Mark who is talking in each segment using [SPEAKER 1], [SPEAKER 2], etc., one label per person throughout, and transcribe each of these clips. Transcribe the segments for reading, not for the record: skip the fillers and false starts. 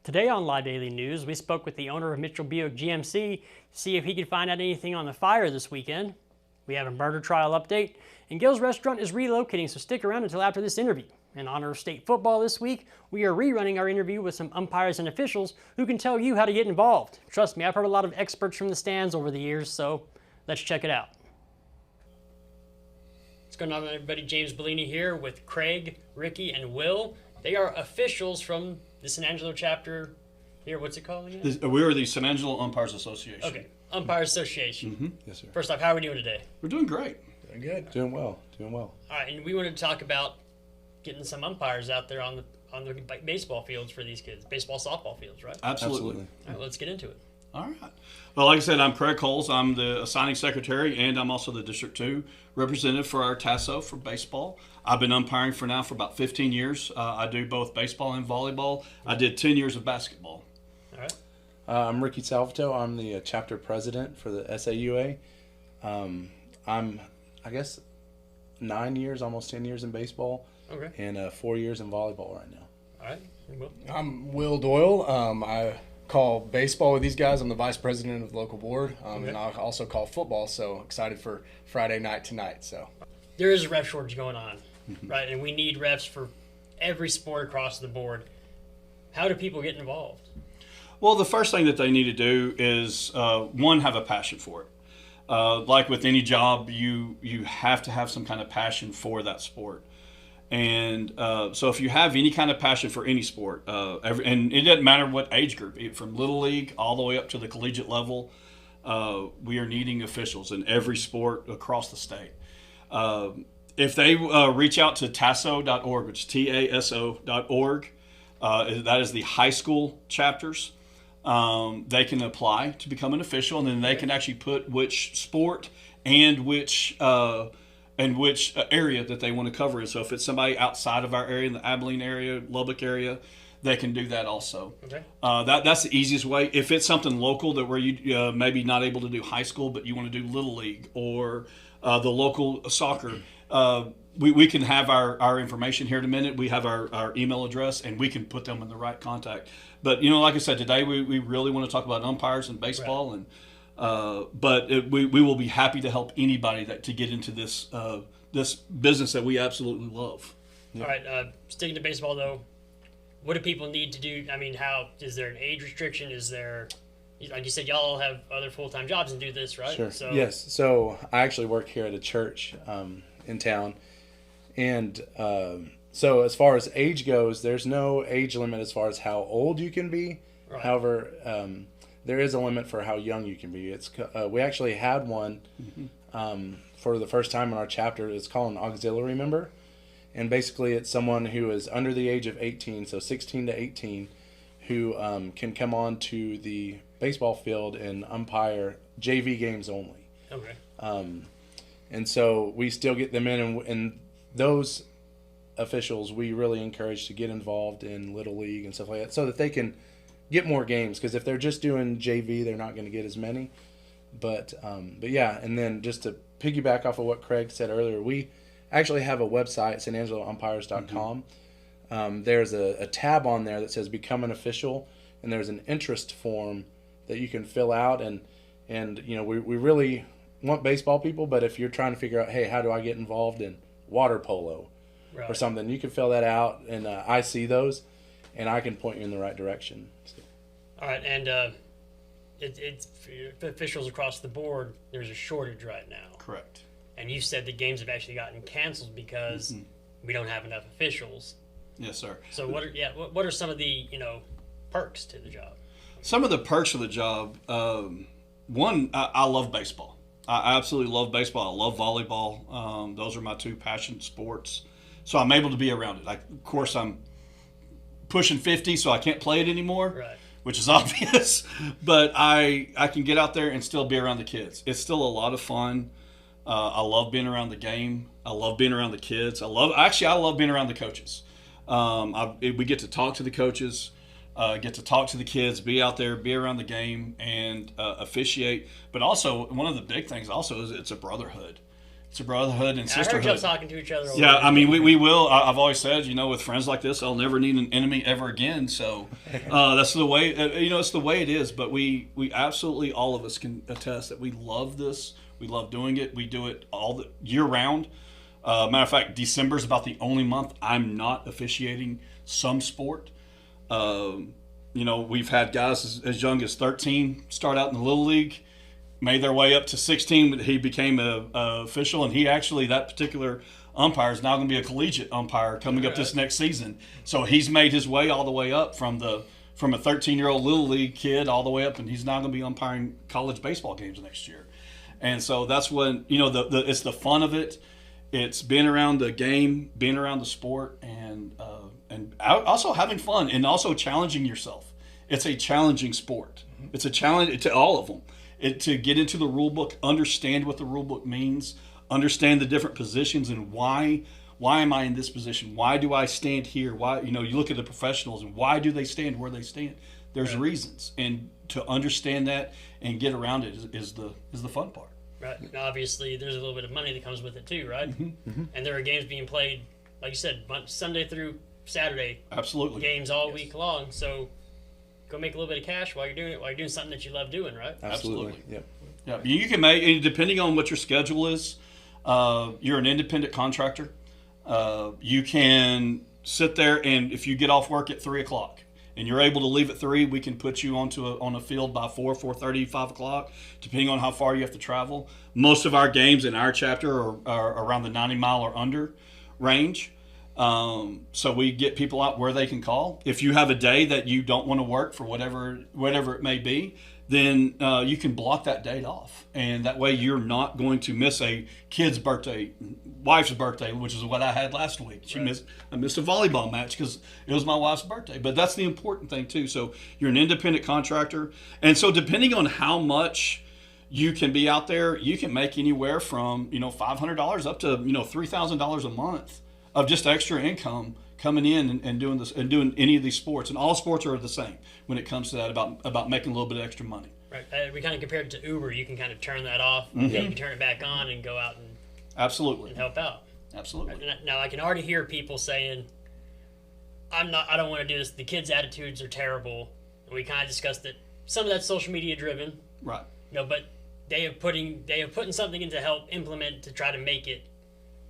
[SPEAKER 1] Today on Live Daily News, we spoke with the owner of Mitchell Buick GMC to see if he could find out anything on the fire this weekend. We have a murder trial update, and Gil's Restaurant is relocating, so stick around until after this interview. In honor of state football this week, we are rerunning our interview with some umpires and officials who can tell you how to get involved. Trust me, I've heard a lot of experts from the stands over the years, so let's check it out. What's going on, everybody? James Bellini here with Craig, Ricky, and Will. They are officials from the San Angelo chapter here. What's it called again?
[SPEAKER 2] We are the San Angelo Umpires Association.
[SPEAKER 1] Okay, Umpires Association.
[SPEAKER 2] Mm-hmm.
[SPEAKER 3] Yes, sir.
[SPEAKER 1] First off, how are we doing today?
[SPEAKER 2] We're doing great.
[SPEAKER 3] Doing good. Doing well.
[SPEAKER 1] All right, and we wanted to talk about getting some umpires out there on the baseball fields for these kids, baseball, softball fields, right?
[SPEAKER 2] Absolutely.
[SPEAKER 1] All right, let's get into it.
[SPEAKER 2] All right. Well, like I said, I'm Craig Coles. I'm the assigning secretary, and I'm also the District 2 representative for our TASO for baseball. I've been umpiring for about 15 years. I do both baseball and volleyball. I did 10 years of basketball.
[SPEAKER 1] All right.
[SPEAKER 3] I'm Ricky Salvato. I'm the chapter president for the SAUA. I'm, I guess, 9 years, almost 10 years in baseball,
[SPEAKER 1] Okay.
[SPEAKER 3] and 4 years in volleyball right now.
[SPEAKER 1] All right. Will.
[SPEAKER 4] I'm Will Doyle. I call baseball with these guys. I'm the vice president of the local board,
[SPEAKER 1] Okay.
[SPEAKER 4] and I also call football. So excited for Friday night tonight. So
[SPEAKER 1] There is a ref shortage going on, right? And we need refs for every sport across the board. How do people get involved?
[SPEAKER 2] Well, the first thing that they need to do is, one, have a passion for it. Like with any job, you have to have some kind of passion for that sport. And so if you have any kind of passion for any sport, and it doesn't matter what age group, from Little League all the way up to the collegiate level, we are needing officials in every sport across the state. If they reach out to taso.org, which is TASO.org, that is the high school chapters, they can apply to become an official, and then they can actually put which sport and which area that they want to cover. So if it's somebody outside of our area, in the Abilene area, Lubbock area, they can do that also.
[SPEAKER 1] Okay.
[SPEAKER 2] That's the easiest way. If it's something local that where you maybe not able to do high school, but you want to do Little League or the local soccer, we can have our information here in a minute. We have our email address, and we can put them in the right contact. But, like I said, today we really want to talk about umpires and baseball,
[SPEAKER 1] right.
[SPEAKER 2] and we will be happy to help anybody to get into this this business that we absolutely love.
[SPEAKER 1] All right. Sticking to baseball, though, what do people need to do? I mean, how is there an age restriction? Is there, like you said, y'all all have other full-time jobs and do this, right?
[SPEAKER 3] Sure.
[SPEAKER 1] So,
[SPEAKER 3] Yes. So I actually work here at a church in town, and so as far as age goes, there's no age limit as far as how old you can be.
[SPEAKER 1] Right.
[SPEAKER 3] However, there is a limit for how young you can be. It's we actually had one for the first time in our chapter. It's called an auxiliary member, and basically it's someone who is under the age of 18, so 16 to 18, who can come on to the baseball field and umpire JV games only.
[SPEAKER 1] Okay.
[SPEAKER 3] And so we still get them in, and those officials we really encourage to get involved in Little League and stuff like that so that they can get more games, because if they're just doing JV, they're not going to get as many. But yeah, and then just to piggyback off of what Craig said earlier, we actually have a website, sanangeloumpires.com. There's a tab on there that says Become an Official, and there's an interest form that you can fill out, and we really want baseball people, but if you're trying to figure out, hey, how do I get involved in water polo
[SPEAKER 1] Right.
[SPEAKER 3] or something, you can fill that out, and I see those, and I can point you in the right direction. So.
[SPEAKER 1] All right, and it's for officials across the board. There's a shortage right now.
[SPEAKER 2] Correct.
[SPEAKER 1] And you said the games have actually gotten canceled because we don't have enough officials.
[SPEAKER 2] Yes, sir.
[SPEAKER 1] So what are some of the perks to the job?
[SPEAKER 2] Some of the perks of the job. One, I love baseball. I absolutely love baseball. I love volleyball. Those are my two passion sports. So I'm able to be around it. Of course, I'm pushing 50, so I can't play it anymore,
[SPEAKER 1] Right.
[SPEAKER 2] which is obvious. But I can get out there and still be around the kids. It's still a lot of fun. I love being around the game. I love being around the kids. I love being around the coaches. We get to talk to the coaches, get to talk to the kids, be out there, be around the game, and officiate. But also, one of the big things also is it's a brotherhood. It's a brotherhood and
[SPEAKER 1] I heard
[SPEAKER 2] sisterhood.
[SPEAKER 1] y'all talking to each other.
[SPEAKER 2] Yeah, I mean, we will. I've always said, with friends like this, I'll never need an enemy ever again. So that's the way, it's the way it is. But we absolutely, all of us can attest that we love this. We love doing it. We do it all the year round. Matter of fact, December is about the only month I'm not officiating some sport. We've had guys as young as 13 start out in the Little League, made their way up to 16, but he became a official, and that particular umpire is now going to be a collegiate umpire coming up this next season. So he's made his way all the way up from a 13-year-old Little League kid all the way up, and he's now going to be umpiring college baseball games next year. And so that's when it's the fun of it. It's being around the game, being around the sport, and also having fun and also challenging yourself. It's a challenging sport. It's a challenge to all of them. To get into the rule book, understand what the rule book means, understand the different positions and why am I in this position? Why do I stand here? Why, you look at the professionals and why do they stand where they stand? There's reasons, and to understand that and get around it is the fun part.
[SPEAKER 1] Right. And obviously, there's a little bit of money that comes with it too, right? And there are games being played, like you said, Sunday through Saturday.
[SPEAKER 2] Absolutely.
[SPEAKER 1] Games all week long. So go make a little bit of cash while you're doing it, while you're doing something that you love doing, right?
[SPEAKER 3] Absolutely. Yep.
[SPEAKER 2] Yeah, you can make, depending on what your schedule is, you're an independent contractor. You can sit there, and if you get off work at 3 o'clock and you're able to leave at 3, we can put you on a field by 4, 4:30, 5 o'clock, depending on how far you have to travel. Most of our games in our chapter are around the 90-mile or under range. So we get people out where they can call. If you have a day that you don't want to work for whatever it may be, then you can block that date off. And that way you're not going to miss a kid's birthday, wife's birthday, which is what I had last week. I missed a volleyball match because it was my wife's birthday. But that's the important thing too. So you're an independent contractor. And so depending on how much you can be out there, you can make anywhere from, $500 up to, $3,000 a month of just extra income coming in and doing this and doing any of these sports. And all sports are the same when it comes to that, about making a little bit of extra money.
[SPEAKER 1] Right. We kind of compared it to Uber. You can kind of turn that off, and you can turn it back on and go out and
[SPEAKER 2] absolutely
[SPEAKER 1] help out.
[SPEAKER 2] Absolutely.
[SPEAKER 1] Now I can already hear people saying, I don't want to do this. The kids' attitudes are terrible. And we kind of discussed that some of that's social media driven.
[SPEAKER 2] Right.
[SPEAKER 1] But they have putting something in to help implement to try to make it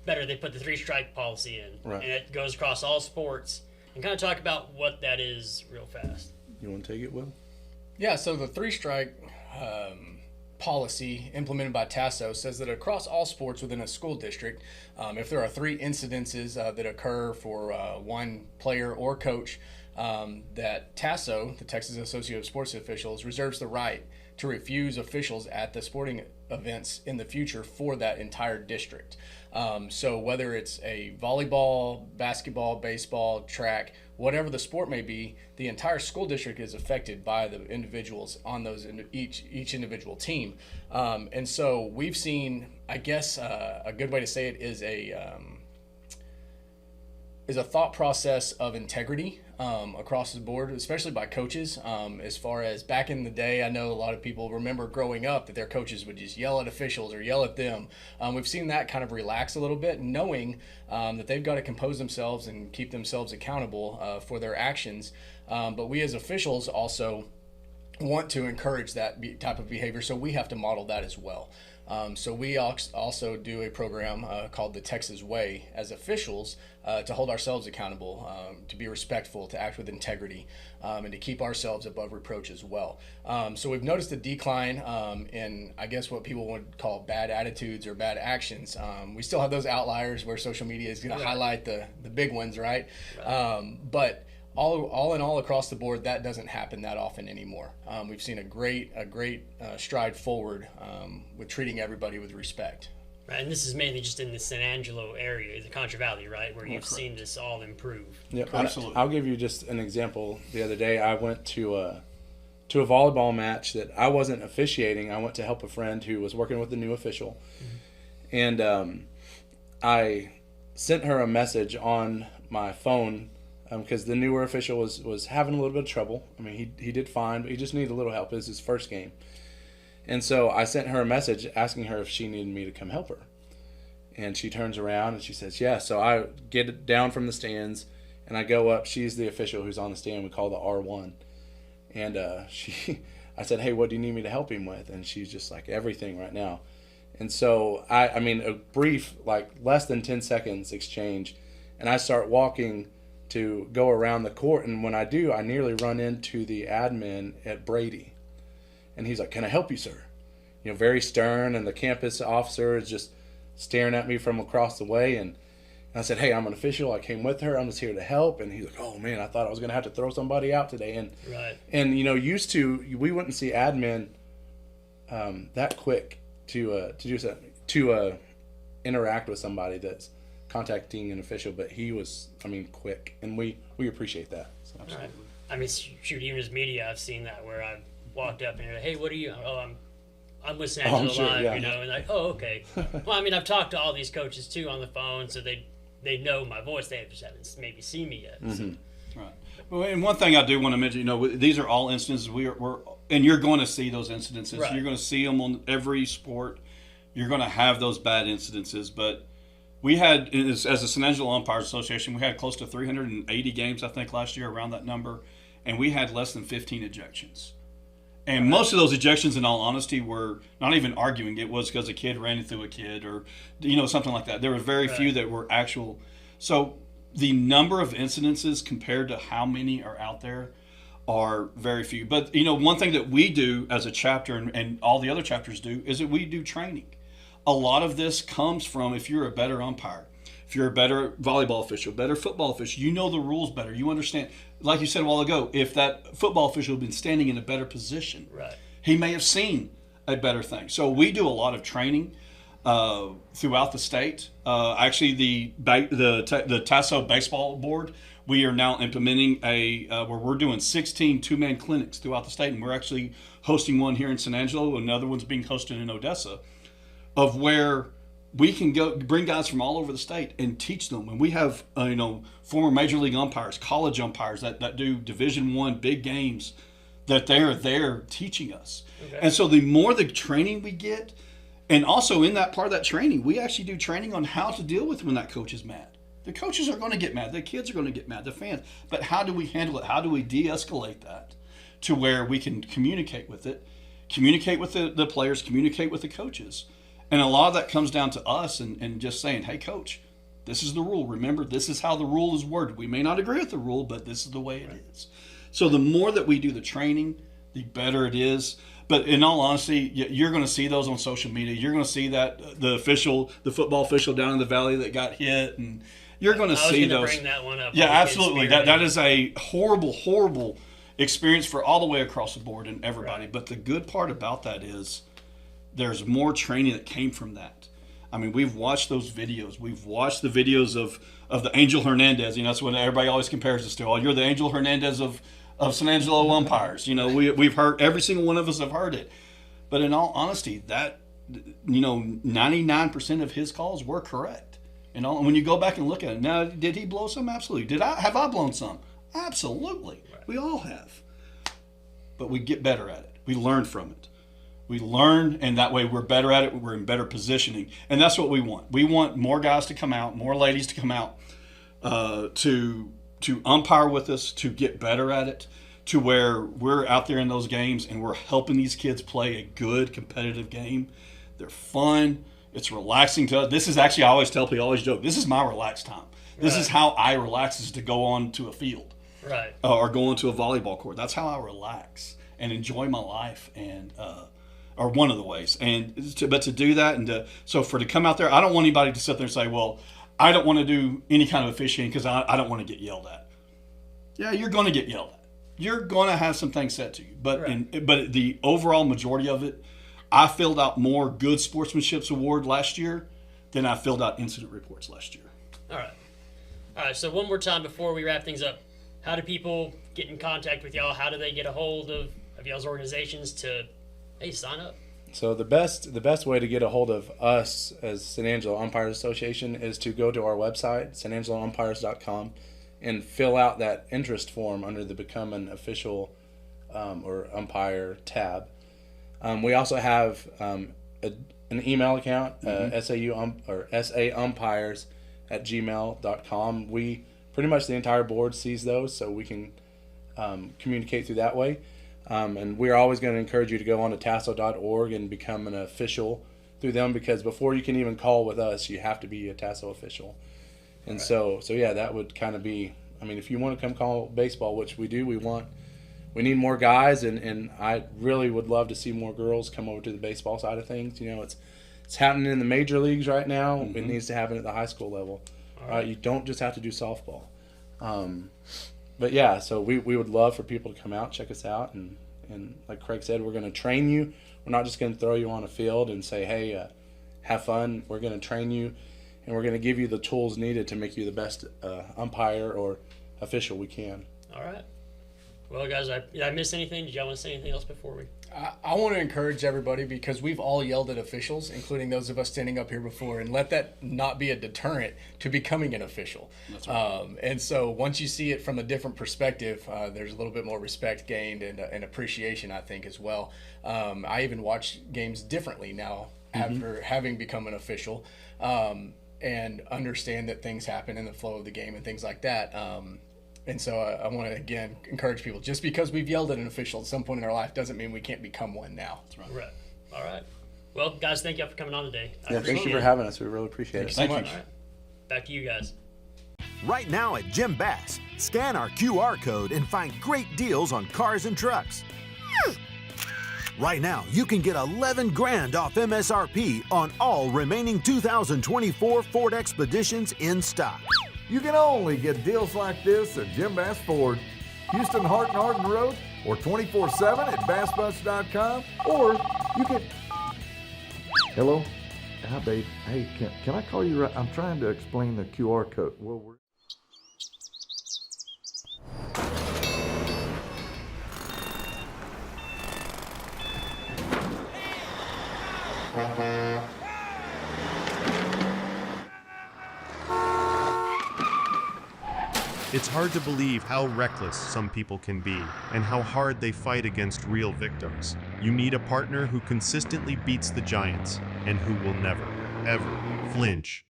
[SPEAKER 1] better. They put the 3-strike policy in,
[SPEAKER 3] right,
[SPEAKER 1] and it goes across all sports. And kind of talk about what that is real fast.
[SPEAKER 3] You want to take it, Will?
[SPEAKER 4] Yeah, so the 3-strike policy implemented by TASO says that across all sports within a school district, if there are 3 incidences that occur for one player or coach, that TASO, the Texas Association of Sports Officials, reserves the right to refuse officials at the sporting events in the future for that entire district. So whether it's a volleyball, basketball, baseball, track, whatever the sport may be, the entire school district is affected by the individuals on those each individual team. And so we've seen, I guess, a good way to say it is a thought process of integrity across the board, especially by coaches. As far as back in the day, I know a lot of people remember growing up that their coaches would just yell at officials or yell at them. We've seen that kind of relax a little bit, knowing that they've got to compose themselves and keep themselves accountable for their actions. But we as officials also want to encourage that type of behavior, so we have to model that as well. So we also do a program called the Texas Way as officials to hold ourselves accountable, to be respectful, to act with integrity, and to keep ourselves above reproach as well. So we've noticed a decline in, I guess, what people would call bad attitudes or bad actions. We still have those outliers where social media is going to highlight the big ones, right? But all in all, across the board, that doesn't happen that often anymore. We've seen a great stride forward with treating everybody with respect.
[SPEAKER 1] Right, and this is mainly just in the San Angelo area, the Contra Valley, right, where you've seen this all improve.
[SPEAKER 3] Yeah, absolutely. I'll give you just an example. The other day, I went to a volleyball match that I wasn't officiating. I went to help a friend who was working with the new official, and I sent her a message on my phone. Because the newer official was having a little bit of trouble. I mean, he did fine, but he just needed a little help. It was his first game. And so I sent her a message asking her if she needed me to come help her. And she turns around and she says, yeah. So I get down from the stands and I go up. She's the official who's on the stand. We call the R1. And I said, hey, what do you need me to help him with? And she's just like, everything right now. And so I mean, a brief, like less than 10 seconds exchange. And I start walking to go around the court. And when I do, I nearly run into the admin at Brady. And he's like, can I help you, sir? You know, very stern. And the campus officer is just staring at me from across the way. And I said, hey, I'm an official. I came with her. I'm just here to help. And he's like, oh, man, I thought I was going to have to throw somebody out today. And you know, used to, we wouldn't see admin that quick to interact with somebody that's contacting an official. But he was, I mean, quick. And we appreciate that. So.
[SPEAKER 1] Right. I mean, shoot, even as media, I've seen that where I've walked up and you're like, hey, what are you? Oh, I'm with San Angelo Live,
[SPEAKER 3] yeah.
[SPEAKER 1] you know, and like, oh, okay. Well, I mean, I've talked to all these coaches too on the phone, so they know my voice. They just haven't maybe seen me yet. So.
[SPEAKER 2] Right. Well, and one thing I do want to mention, you know, these are all instances we're and you're going to see those incidences.
[SPEAKER 1] Right.
[SPEAKER 2] You're going to see them on every sport. You're going to have those bad incidences, but we had, as the San Angelo Umpires Association, we had close to 380 games, I think, last year, around that number, and we had less than 15 ejections. And most of those ejections, in all honesty, were not even arguing. It was because a kid ran through a kid or, you know, something like that. There were very few that were actual. So the number of incidences compared to how many are out there are very few. But, you know, one thing that we do as a chapter and all the other chapters do is that we do training. A lot of this comes from if you're a better umpire, if you're a better volleyball official, better football official, you know the rules better. You understand. Like you said a while ago, if that football official had been standing in a better position, he may have seen a better thing. So we do a lot of training throughout the state. Actually, the Tasso baseball board, we are now implementing where we're doing 16 two-man clinics throughout the state, and we're actually hosting one here in San Angelo. Another one's being hosted in Odessa, of where we can go bring guys from all over the state and teach them. And we have, you know, former major league umpires, college umpires that do Division I big games, that they are there teaching us. Okay. And so the more the training we get, and also in that part of that training, we actually do training on how to deal with when that coach is mad. The coaches are going to get mad. The kids are going to get mad. The fans. But how do we handle it? How do we de-escalate that to where we can communicate with it, communicate with the players, communicate with the coaches? And a lot of that comes down to us and just saying, hey, coach, this is the rule. Remember, this is how the rule is worded. We may not agree with the rule, but this is the way it is. So the more that we do the training, the better it is. But in all honesty, you're going to see those on social media. You're going to see that the football official down in the valley that got hit, and you're going to see those.
[SPEAKER 1] Bring that one up.
[SPEAKER 2] Yeah, absolutely. That is a horrible, horrible experience for all the way across the board and everybody. Right. But the good part about that is there's more training that came from that. I mean, we've watched those videos. We've watched the videos of the Angel Hernandez. You know, that's what everybody always compares us to. Oh, you're the Angel Hernandez of San Angelo umpires. You know, we've heard, every single one of us have heard it. But in all honesty, that, you know, 99% of his calls were correct. And when you go back and look at it, now, did he blow some? Absolutely. Have I blown some? Absolutely. Right. We all have. But we get better at it. We learn from it. We learn, and that way we're better at it. We're in better positioning, and that's what we want. We want more guys to come out, more ladies to come out to umpire with us, to get better at it, to where we're out there in those games and we're helping these kids play a good competitive game. They're fun. It's relaxing to us. This is actually, I always tell people, I always joke, this is my relaxed time. This is how I relax, is to go on to a field, or go onto a volleyball court. That's how I relax and enjoy my life, and or one of the ways. But to do that, and to come out there, I don't want anybody to sit there and say, well, I don't want to do any kind of officiating because I don't want to get yelled at. Yeah, you're going to get yelled at. You're going to have some things said to you. But but the overall majority of it, I filled out more good sportsmanship award last year than I filled out incident reports last year.
[SPEAKER 1] All right. So one more time before we wrap things up, how do people get in contact with y'all? How do they get a hold of y'all's organizations to, hey, sign up?
[SPEAKER 3] So the best way to get a hold of us as San Angelo Umpires Association is to go to our website, sanangeloumpires.com, and fill out that interest form under the Become an Official or Umpire tab. We also have an email account, saumpires@gmail.com. We pretty much the entire board sees those, so we can communicate through that way. And we're always going to encourage you to go on to tasso.org and become an official through them, because before you can even call with us, you have to be a Tasso official. And so yeah, that would kind of be, I mean, if you want to come call baseball, which we do, we need more guys, and I really would love to see more girls come over to the baseball side of things. You know, it's happening in the major leagues right now. It needs to happen at the high school level. You don't just have to do softball. But yeah, so we would love for people to come out, check us out, and like Craig said, we're going to train you. We're not just going to throw you on a field and say, hey, have fun. We're going to train you, and we're going to give you the tools needed to make you the best umpire or official we can.
[SPEAKER 1] All right. Well, guys, did I miss anything? Did y'all want to say anything else before we?
[SPEAKER 4] I want to encourage everybody, because we've all yelled at officials, including those of us standing up here before, and let that not be a deterrent to becoming an official.
[SPEAKER 2] That's right.
[SPEAKER 4] And so once you see it from a different perspective, there's a little bit more respect gained and appreciation, I think, as well. I even watch games differently now after having become an official, and understand that things happen in the flow of the game and things like that. And so I want to, again, encourage people. Just because we've yelled at an official at some point in our life doesn't mean we can't become one now.
[SPEAKER 2] That's right.
[SPEAKER 1] Right. All right. Well, guys, thank you for coming on today.
[SPEAKER 3] Yeah, thank you for having us. We really appreciate it.
[SPEAKER 2] Thank you.
[SPEAKER 1] All right. Back to you guys.
[SPEAKER 5] Right now at Jim Bass, scan our QR code and find great deals on cars and trucks. Right now, you can get 11 grand off MSRP on all remaining 2024 Ford Expeditions in stock.
[SPEAKER 6] You can only get deals like this at Jim Bass Ford, Houston Hart and Arden Road, or 24/7 at bassbus.com, or you can... Hello? Hi, babe. Hey, can I call you right? I'm trying to explain the QR code. Well,
[SPEAKER 7] It's hard to believe how reckless some people can be and how hard they fight against real victims. You need a partner who consistently beats the giants and who will never, ever flinch.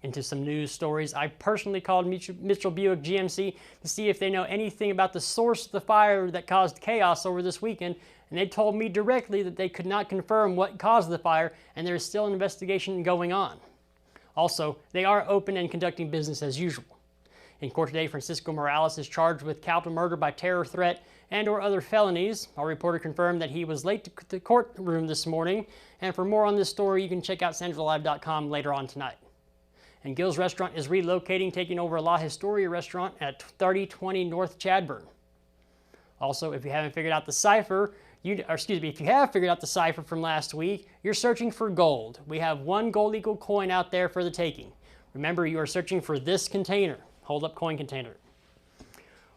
[SPEAKER 1] Into some news stories. I personally called Mitchell Buick GMC to see if they know anything about the source of the fire that caused chaos over this weekend, and they told me directly that they could not confirm what caused the fire, and there is still an investigation going on. Also, they are open and conducting business as usual. In court today, Francisco Morales is charged with capital murder by terror threat and/or other felonies. Our reporter confirmed that he was late to the courtroom this morning, and for more on this story, you can check out sangerlive.com later on tonight. And Gill's Restaurant is relocating, taking over La Historia Restaurant at 3020 North Chadburn. Also, if you haven't figured out the cipher, if you have figured out the cipher from last week, you're searching for gold. We have one Gold Eagle coin out there for the taking. Remember, you are searching for this container, hold-up coin container.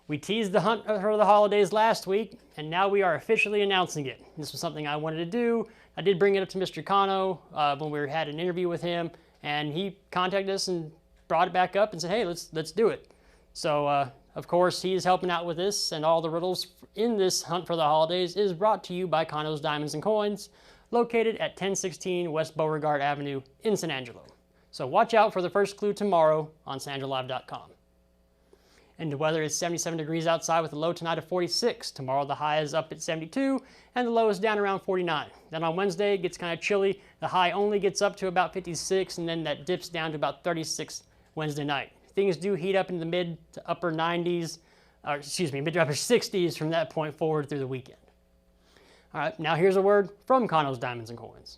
[SPEAKER 1] We teased the hunt for the holidays last week, and now we are officially announcing it. This was something I wanted to do. I did bring it up to Mr. Cano when we had an interview with him, and he contacted us and brought it back up and said, hey, let's do it. So, of course, he is helping out with this, and all the riddles in this hunt for the holidays is brought to you by Cano's Diamonds and Coins, located at 1016 West Beauregard Avenue in San Angelo. So watch out for the first clue tomorrow on sangerlive.com. And the weather is 77 degrees outside with a low tonight of 46. Tomorrow the high is up at 72 and the low is down around 49. Then on Wednesday it gets kind of chilly. The high only gets up to about 56 and then that dips down to about 36 Wednesday night. Things do heat up in the mid to upper 90s, mid to upper 60s from that point forward through the weekend. All right, now here's a word from Cano's Diamonds and Coins.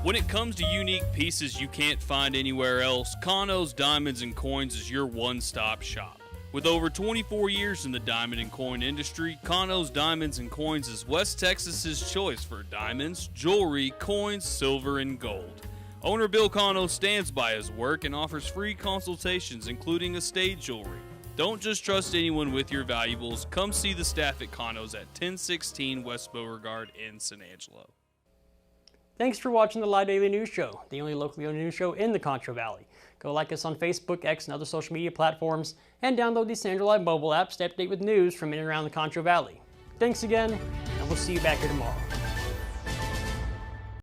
[SPEAKER 8] When it comes to unique pieces you can't find anywhere else, Cano's Diamonds and Coins is your one-stop shop. With over 24 years in the diamond and coin industry, Cano's Diamonds and Coins is West Texas's choice for diamonds, jewelry, coins, silver, and gold. Owner Bill Cano stands by his work and offers free consultations, including estate jewelry. Don't just trust anyone with your valuables. Come see the staff at Cano's at 1016 West Beauregard in San Angelo.
[SPEAKER 1] Thanks for watching the Live Daily News Show, the only locally owned news show in the Concho Valley. Go like us on Facebook, X, and other social media platforms, and download the San Angelo Live mobile app to stay up to date with news from in and around the Concho Valley. Thanks again. and we'll see you back here tomorrow.